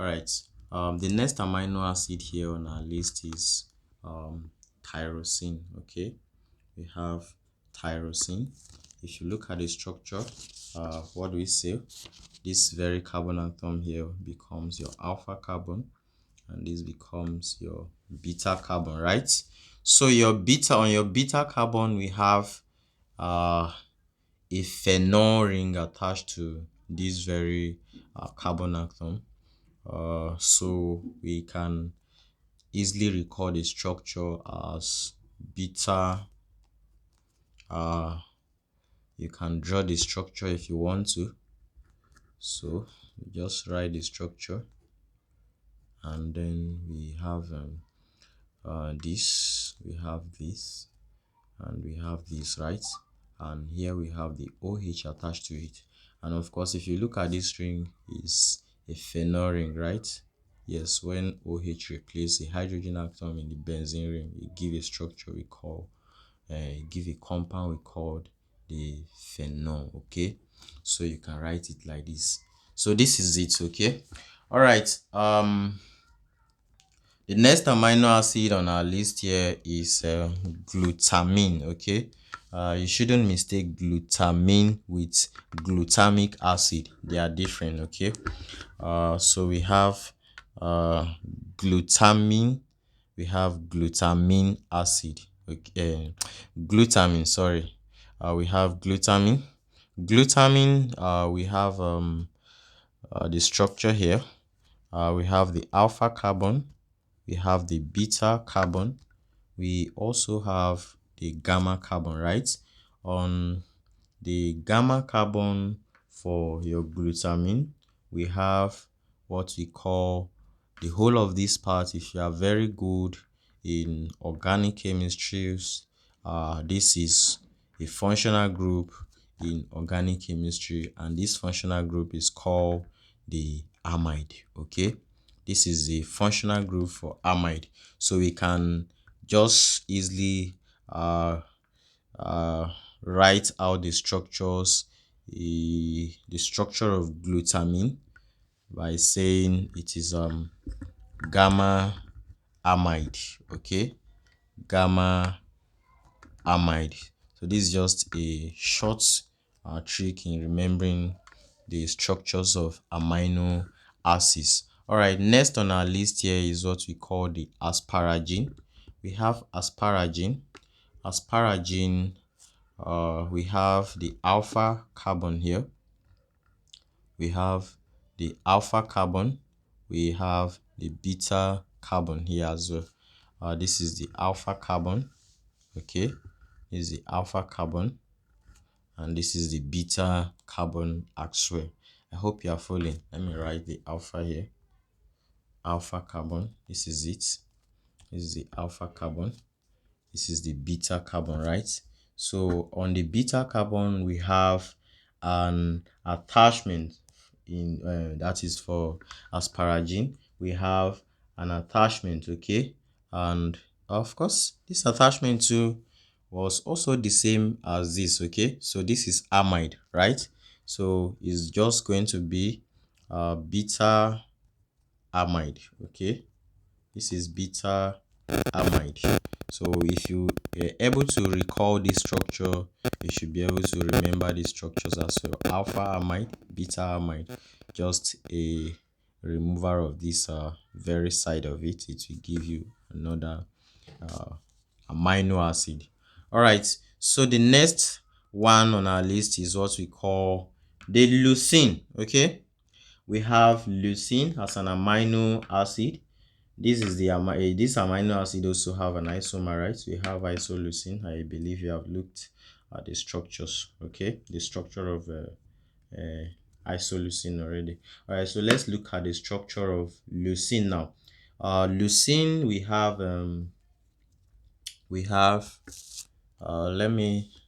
right. The next amino acid here on our list is tyrosine. Okay, we have tyrosine. If you look at the structure, what do we say? This very carbon atom here becomes your alpha carbon, and this becomes your beta carbon, right? So your beta carbon, we have a phenol ring attached to this very carbon atom. So we can easily recall the structure as beta. You can draw the structure if you want to. So you just write the structure, and then we have this, we have this, and we have this, right? And here we have the OH attached to it. And of course, if you look at this ring, is a phenol ring, right? Yes, when OH replaces a hydrogen atom in the benzene ring, it give a structure we call give a compound we called the phenol. Okay, so you can write it like this. So this is it. Okay, all right. The next amino acid on our list here is glutamine. Okay, you shouldn't mistake glutamine with glutamic acid. They are different. Okay, so we have glutamine. We have glutamine acid. Okay, glutamine. Sorry, we have glutamine. Glutamine. We have the structure here. We have the alpha carbon, we have the beta carbon, we also have the gamma carbon, right? On the gamma carbon for your glutamine, we have what we call the whole of this part. If you are very good in organic chemistries, this is a functional group in organic chemistry, and this functional group is called the amide. Okay, this is the functional group for amide, so we can just easily write out the structures, the structure of glutamine, by saying it is gamma amide. Okay, gamma amide. So this is just a short trick in remembering the structures of amino acids. All right, next on our list here is what we call the asparagine. We have asparagine. Asparagine, we have the alpha carbon here. We have the alpha carbon. We have the beta carbon here as well. This is the alpha carbon. Okay, this is the alpha carbon, and this is the beta carbon as well. I hope you are following. Let me write the alpha here. Alpha carbon, this is it. This is the alpha carbon. This is the beta carbon, right? So on the beta carbon, we have an attachment in that is for asparagine. We have an attachment, okay, and of course this attachment too was also the same as this. Okay, so this is amide, right? So it's just going to be beta amide. Okay, this is beta amide. So if you are able to recall this structure, you should be able to remember these structures as well. Alpha amide, beta amide. Just a removal of this very side of it, it will give you another amino acid. All right, so the next one on our list is what we call the leucine. Okay, we have leucine as an amino acid. This is the this amino acid also have an isomer, right? We have isoleucine. I believe you have looked at the structures. Okay, the structure of isoleucine already. All right, so let's look at the structure of leucine now. Leucine, we have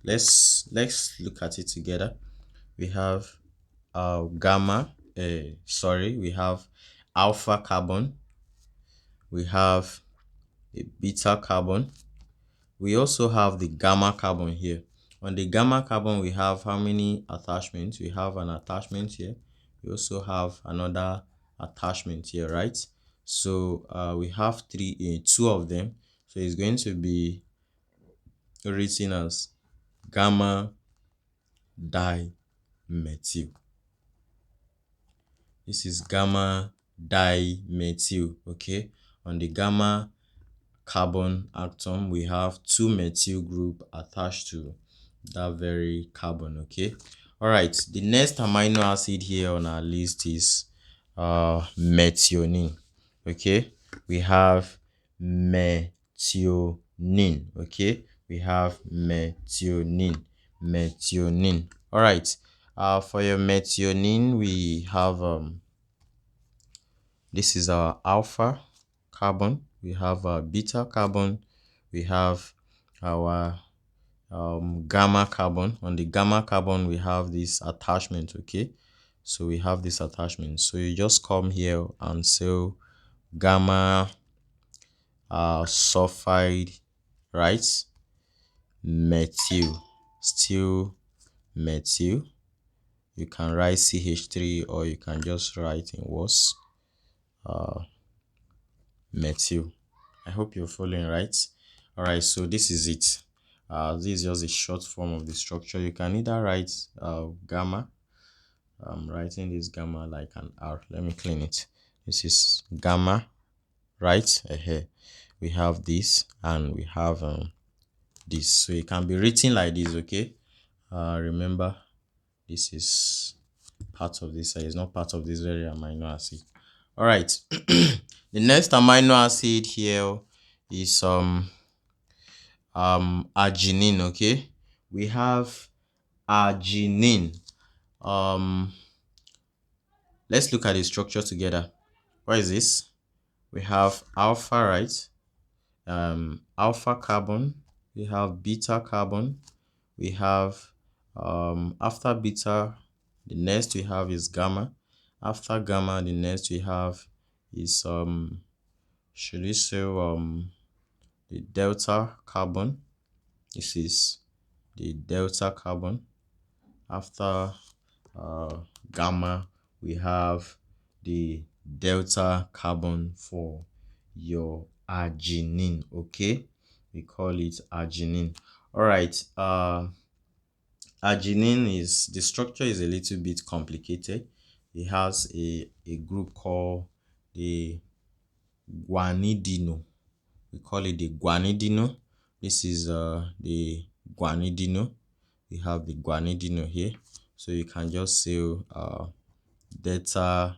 let's look at it together. We have gamma, sorry, we have alpha carbon, we have a beta carbon, we also have the gamma carbon here. On the gamma carbon, we have how many attachments? We have an attachment here. We also have another attachment here, right? So we have two of them, so it's going to be written as gamma dimethyl. This is gamma dimethyl. Okay, on the gamma carbon atom we have two methyl group attached to that very carbon. Okay, all right, the next amino acid here on our list is methionine. Okay, we have methionine. Okay, we have methionine. All right, for your methionine we have this is our alpha carbon, we have our beta carbon, we have our gamma carbon. On the gamma carbon we have this attachment. Okay, so we have this attachment, so you just come here and say gamma sulfide, right? Methyl, still methyl. You can write CH3 or you can just write in words methyl. I hope you're following, right? All right, so this is it. This is just a short form of the structure. You can either write gamma. I'm writing this gamma like an R. Let me clean it. This is gamma, right? Here we have this and we have this, so it can be written like this. Okay, remember this is part of this, it's not part of this very amino acid. All right, the next amino acid here is arginine. Okay, we have arginine. Let's look at the structure together. What is this? We have alpha, right? Alpha carbon, we have beta carbon, we have after beta the next we have is gamma. After gamma the next we have is should we say the delta carbon. This is the delta carbon. After gamma we have the delta carbon for your arginine. Okay, we call it arginine. All right, arginine is, the structure is a little bit complicated. It has a group called the guanidino. We call it the guanidino. This is the guanidino. We have the guanidino here, so you can just say delta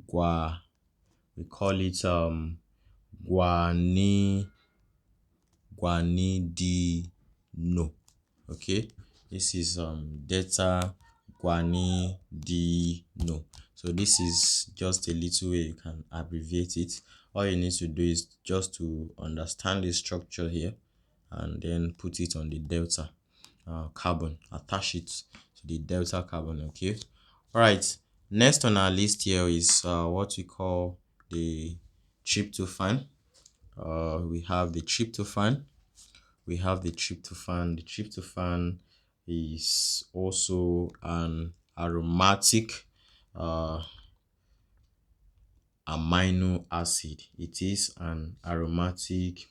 gua, we call it guanidino. Okay, this is delta guanidino. So this is just a little way you can abbreviate it. All you need to do is just to understand the structure here and then put it on the delta carbon, attach it to the delta carbon. Okay, all right, next on our list here is what we call the tryptophan. We have the tryptophan. The tryptophan is also an aromatic amino acid. It is an aromatic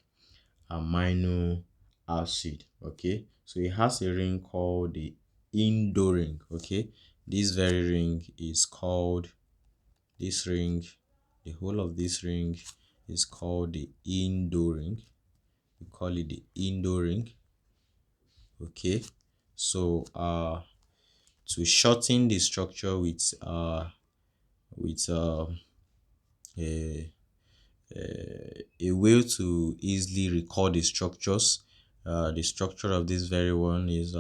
amino acid. Okay, so it has a ring called the indo ring. Okay, this very ring is called, this ring, the whole of this ring is called the indo ring. We call it the indo ring. Okay, so to shorten the structure with a a way to easily record the structures. The structure of this very one is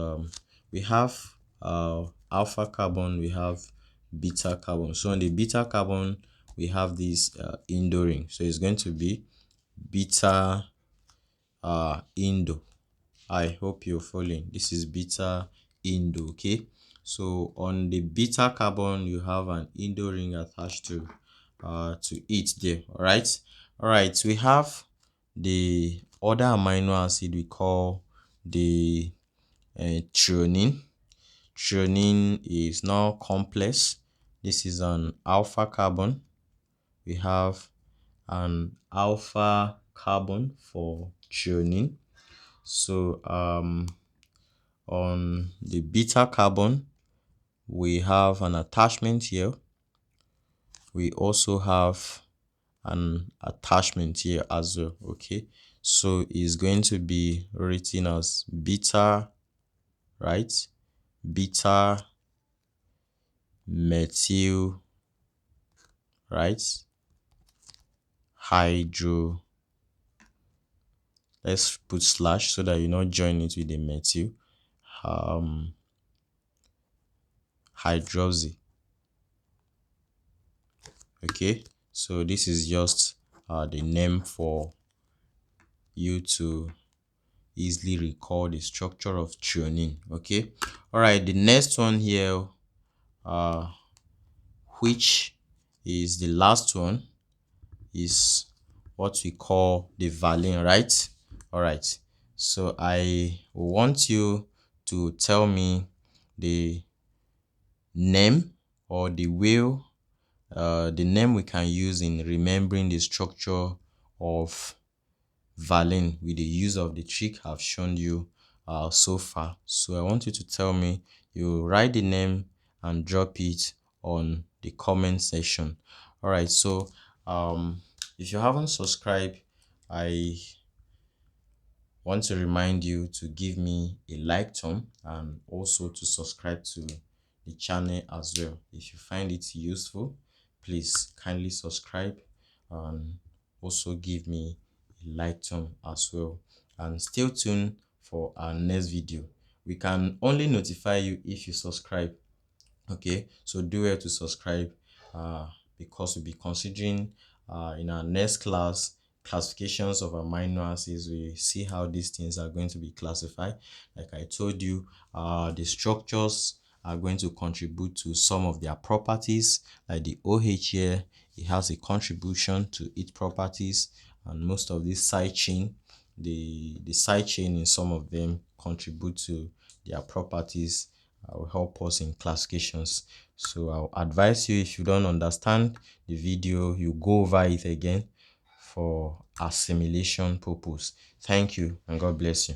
we have alpha carbon, we have beta carbon. So on the beta carbon we have this indo ring, so it's going to be beta indo. I hope you're following. This is beta indo. Okay, so on the beta carbon you have an indo ring attached to it there. All right, we have the other amino acid we call the threonine. Threonine is now complex. This is an alpha carbon. We have an alpha carbon for threonine. So on the beta carbon, we have an attachment here. We also have an attachment here as well. Okay, so it's going to be written as beta, right? Beta methyl, right? Hydro, let's put slash so that you not join it with the methyl, hydroxy. Okay, so this is just the name for you to easily recall the structure of threonine. Okay, all right, the next one here, which is the last one, is what we call the valine, right? All right, so I want you to tell me the name or the name we can use in remembering the structure of valine with the use of the trick I've shown you so far. So I want you to tell me, you write the name and drop it on the comment section. All right, so if you haven't subscribed, I want to remind you to give me a like thumb and also to subscribe to the channel as well. If you find it useful, please kindly subscribe and also give me a like thumb as well, and stay tuned for our next video. We can only notify you if you subscribe. Okay, so do well to subscribe, because we'll be considering in our next classifications of amino acids. We see how these things are going to be classified. Like I told you, the structures are going to contribute to some of their properties. Like the OH here, it has a contribution to its properties, and most of these side chain, the side chain in some of them contribute to their properties, will help us in classifications. So I'll advise you, if you don't understand the video, you go over it again for assimilation purpose. Thank you and God bless you.